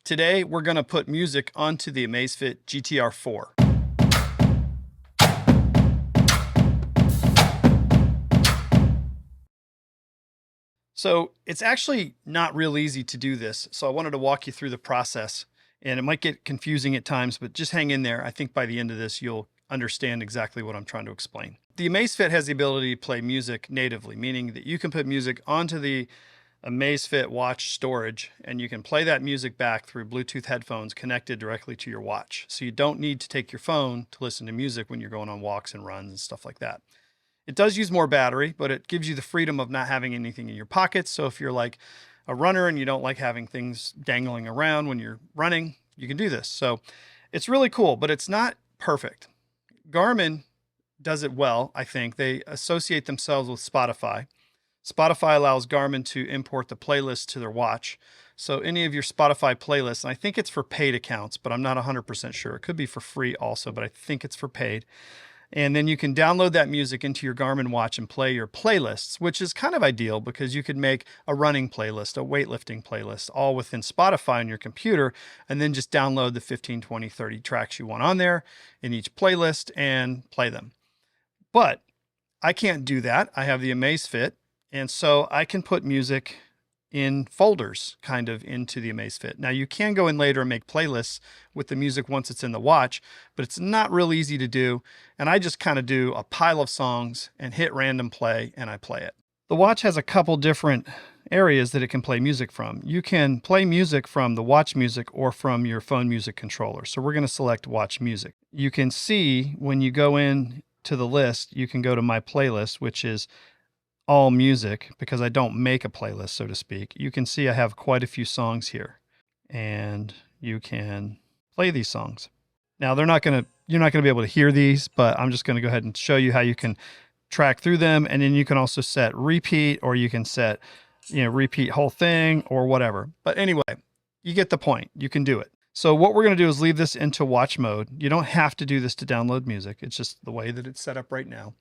Today, we're going to put music onto the Amazfit GTR 4. So it's actually not real easy to do this. So I wanted to walk you through the process, and it might get confusing at times, but just hang in there. I think by the end of this, you'll understand exactly what I'm trying to explain. The Amazfit has the ability to play music natively, meaning that you can put music onto the Amazfit watch storage, and you can play that music back through Bluetooth headphones connected directly to your watch. So you don't need to take your phone to listen to music when you're going on walks and runs and stuff like that. It does use more battery, but it gives you the freedom of not having anything in your pockets. So if you're like a runner and you don't like having things dangling around when you're running, you can do this. So it's really cool, but it's not perfect. Garmin does it well, I think. They associate themselves with Spotify. Spotify allows Garmin to import the playlist to their watch. So any of your Spotify playlists, and I think it's for paid accounts, but I'm not 100% sure. It could be for free also, but I think it's for paid. And then you can download that music into your Garmin watch and play your playlists, which is kind of ideal because you could make a running playlist, a weightlifting playlist, all within Spotify on your computer, and then just download the 15, 20, 30 tracks you want on there in each playlist and play them. But I can't do that. I have the Amazfit, and so I can put music in folders kind of into the Amazfit. Now you can go in later and make playlists with the music once it's in the watch, but it's not real easy to do. And I just kind of do a pile of songs and hit random play and I play it. The watch has a couple different areas that it can play music from. You can play music from the watch music or from your phone music controller. So we're going to select watch music. You can see when you go in to the list, you can go to my playlist, which is all music, because I don't make a playlist, so to speak. You can see I have quite a few songs here, and you can play these songs. Now you're not going to be able to hear these, but I'm just going to go ahead and show you how you can track through them. And then you can also set repeat, or you can set, repeat whole thing or whatever. But anyway, you get the point. You can do it. So what we're going to do is leave this into watch mode. You don't have to do this to download music. It's just the way that it's set up right now.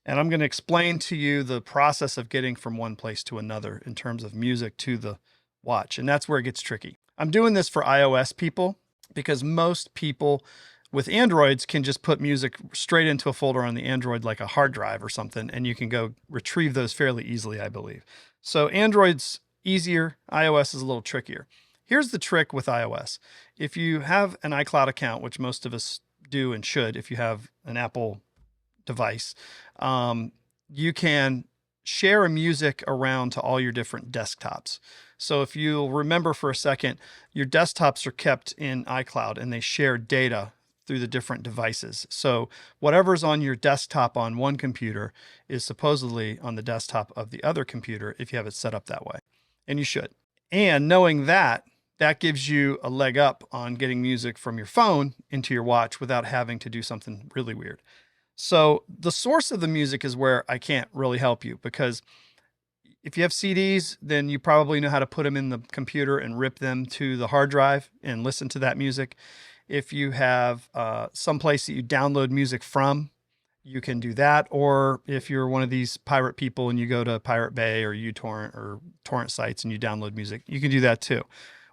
And I'm going to explain to you the process of getting from one place to another in terms of music to the watch. And that's where it gets tricky. I'm doing this for iOS people because most people with Androids can just put music straight into a folder on the Android, like a hard drive or something, and you can go retrieve those fairly easily, I believe. So Android's easier, iOS is a little trickier. Here's the trick with iOS. If you have an iCloud account, which most of us do and should if you have an Apple device, you can share a music around to all your different desktops. So if you'll remember for a second, your desktops are kept in iCloud and they share data through the different devices. So whatever's on your desktop on one computer is supposedly on the desktop of the other computer if you have it set up that way. And you should. And knowing that, that gives you a leg up on getting music from your phone into your watch without having to do something really weird. So the source of the music is where I can't really help you, because if you have CDs, then you probably know how to put them in the computer and rip them to the hard drive and listen to that music. If you have some place that you download music from, you can do that. Or if you're one of these pirate people and you go to Pirate Bay or uTorrent or torrent sites and you download music, you can do that too.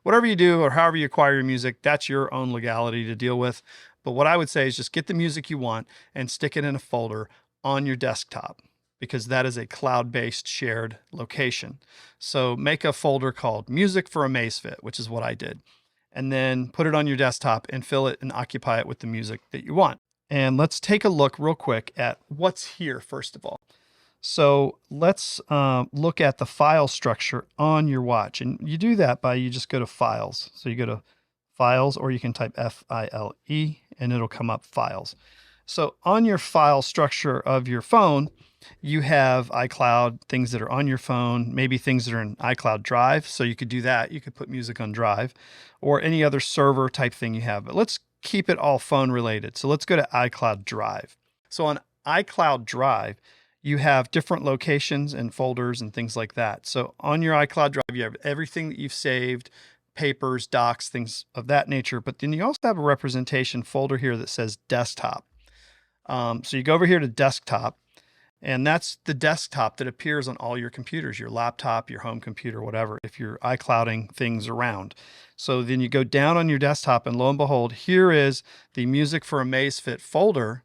Whatever you do or however you acquire your music, that's your own legality to deal with. But what I would say is just get the music you want and stick it in a folder on your desktop, because that is a cloud-based shared location. So make a folder called Music for Amazfit, which is what I did, and then put it on your desktop and fill it and occupy it with the music that you want. And let's take a look real quick at what's here, first of all. So let's look at the file structure on your watch. And you do that by, you just go to Files. So you go to Files, or you can type File, and it'll come up Files. So on your file structure of your phone, you have iCloud, things that are on your phone, maybe things that are in iCloud Drive. So you could do that. You could put music on Drive or any other server type thing you have. But let's keep it all phone related. So let's go to iCloud Drive. So on iCloud Drive, you have different locations and folders and things like that. So on your iCloud Drive, you have everything that you've saved, papers, docs, things of that nature. But then you also have a representation folder here that says desktop. So you go over here to desktop, and that's the desktop that appears on all your computers, your laptop, your home computer, whatever, if you're iClouding things around. So then you go down on your desktop and lo and behold, here is the Music for Amazfit folder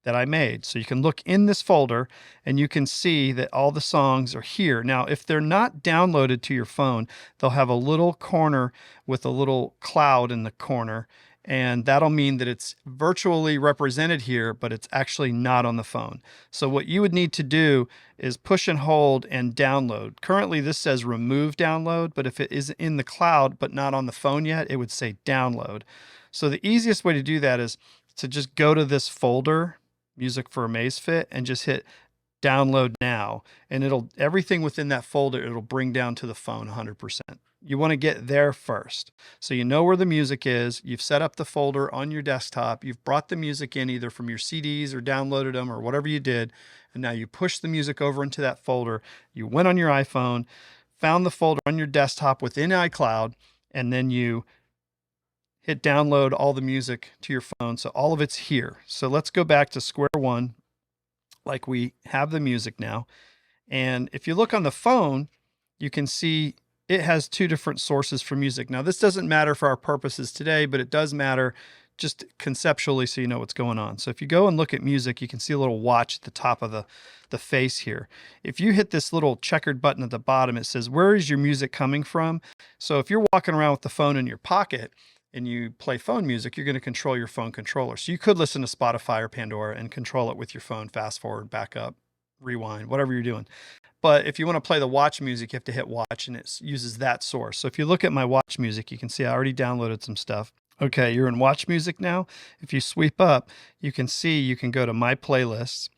that I made. So you can look in this folder and you can see that all the songs are here. Now, if they're not downloaded to your phone, they'll have a little corner with a little cloud in the corner, and that'll mean that it's virtually represented here, but it's actually not on the phone. So what you would need to do is push and hold and download. Currently this says remove download, but if it is in the cloud but not on the phone yet, it would say download. So the easiest way to do that is to just go to this folder, Music for Amazfit, and just hit download now, and everything within that folder, it'll bring down to the phone 100%. You want to get there first. So you know where the music is, you've set up the folder on your desktop, you've brought the music in either from your CDs or downloaded them or whatever you did, and now you push the music over into that folder. You went on your iPhone, found the folder on your desktop within iCloud, and then you hit download all the music to your phone. So all of it's here. So let's go back to square one, like we have the music now. And if you look on the phone, you can see it has two different sources for music. Now, this doesn't matter for our purposes today, but it does matter just conceptually so you know what's going on. So if you go and look at music, you can see a little watch at the top of the face here. If you hit this little checkered button at the bottom, it says, where is your music coming from? So if you're walking around with the phone in your pocket, and you play phone music, you're going to control your phone controller. So you could listen to Spotify or Pandora and control it with your phone, fast forward, back up, rewind, whatever you're doing. But if you want to play the watch music, you have to hit watch, and it uses that source. So if you look at my watch music, you can see I already downloaded some stuff. Okay, you're in watch music now. If you sweep up, you can see you can go to my playlists.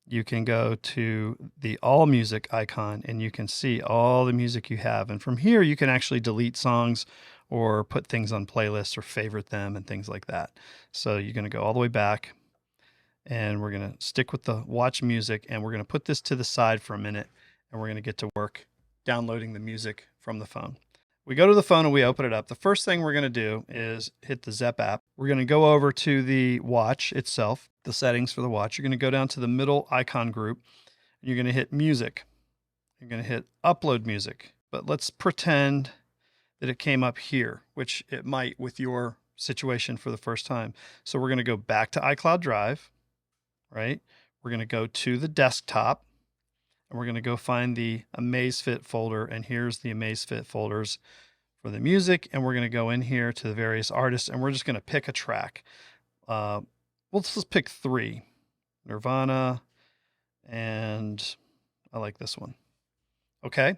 You can go to the all music icon, and you can see all the music you have. And from here, you can actually delete songs or put things on playlists or favorite them and things like that. So you're going to go all the way back, and we're going to stick with the watch music, and we're going to put this to the side for a minute, and we're going to get to work downloading the music from the phone. We go to the phone and we open it up. The first thing we're going to do is hit the Zep app. We're going to go over to the watch itself, the settings for the watch. You're going to go down to the middle icon group. You're going to hit music. You're going to hit upload music, but let's pretend that it came up here, which it might with your situation for the first time. So we're going to go back to iCloud Drive, right? We're going to go to the desktop, and we're going to go find the Amazfit folder, and here's the Amazfit folders for the music, and we're going to go in here to the various artists, and we're just going to pick a track. Let's just pick 3. Nirvana, and I like this one. Okay.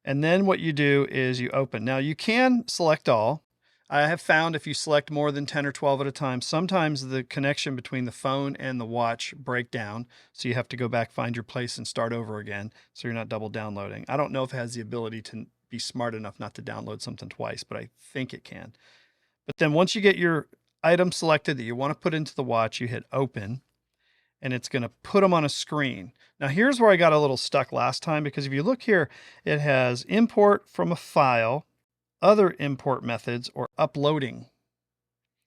And then what you do is you open. Now you can select all. I have found if you select more than 10 or 12 at a time, sometimes the connection between the phone and the watch break down. So you have to go back, find your place, and start over again. So you're not double downloading. I don't know if it has the ability to be smart enough not to download something twice, but I think it can. But then once you get your item selected that you want to put into the watch, you hit open, and it's going to put them on a screen. Now here's where I got a little stuck last time, because if you look here, it has import from a file, other import methods, or uploading.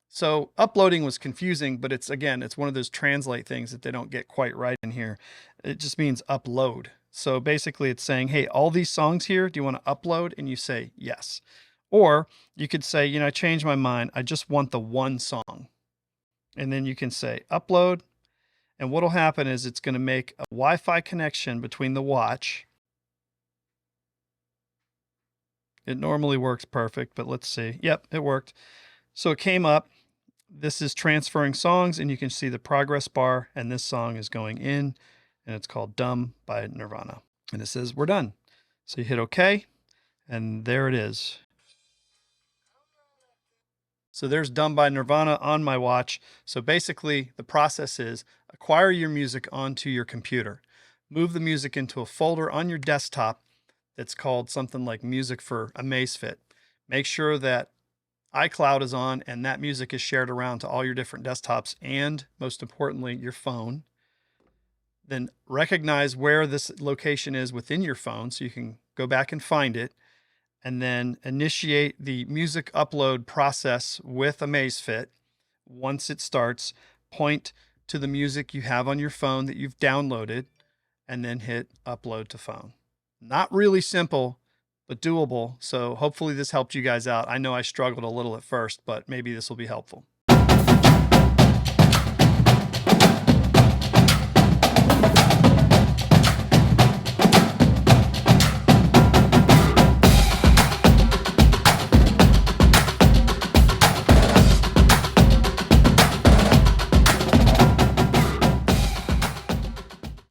So uploading was confusing, but it's one of those translate things that they don't get quite right in here. It just means upload. So basically it's saying, hey, all these songs here, do you want to upload? And you say yes. Or you could say, I changed my mind. I just want the one song. And then you can say upload. And what will happen is it's going to make a Wi-Fi connection between the watch. It normally works perfect, but let's see. Yep, it worked. So it came up. This is transferring songs, and you can see the progress bar, and this song is going in, and it's called Dumb by Nirvana. And it says we're done. So you hit OK, and there it is. So there's Dumb by Nirvana on my watch. So basically the process is acquire your music onto your computer, move the music into a folder on your desktop that's called something like Music for Amazfit. Make sure that iCloud is on and that music is shared around to all your different desktops and, most importantly, your phone. Then recognize where this location is within your phone so you can go back and find it, and then initiate the music upload process with Amazfit. Once it starts, point to the music you have on your phone that you've downloaded, and then hit upload to phone. Not really simple, but doable. So hopefully this helped you guys out. I know I struggled a little at first, but maybe this will be helpful.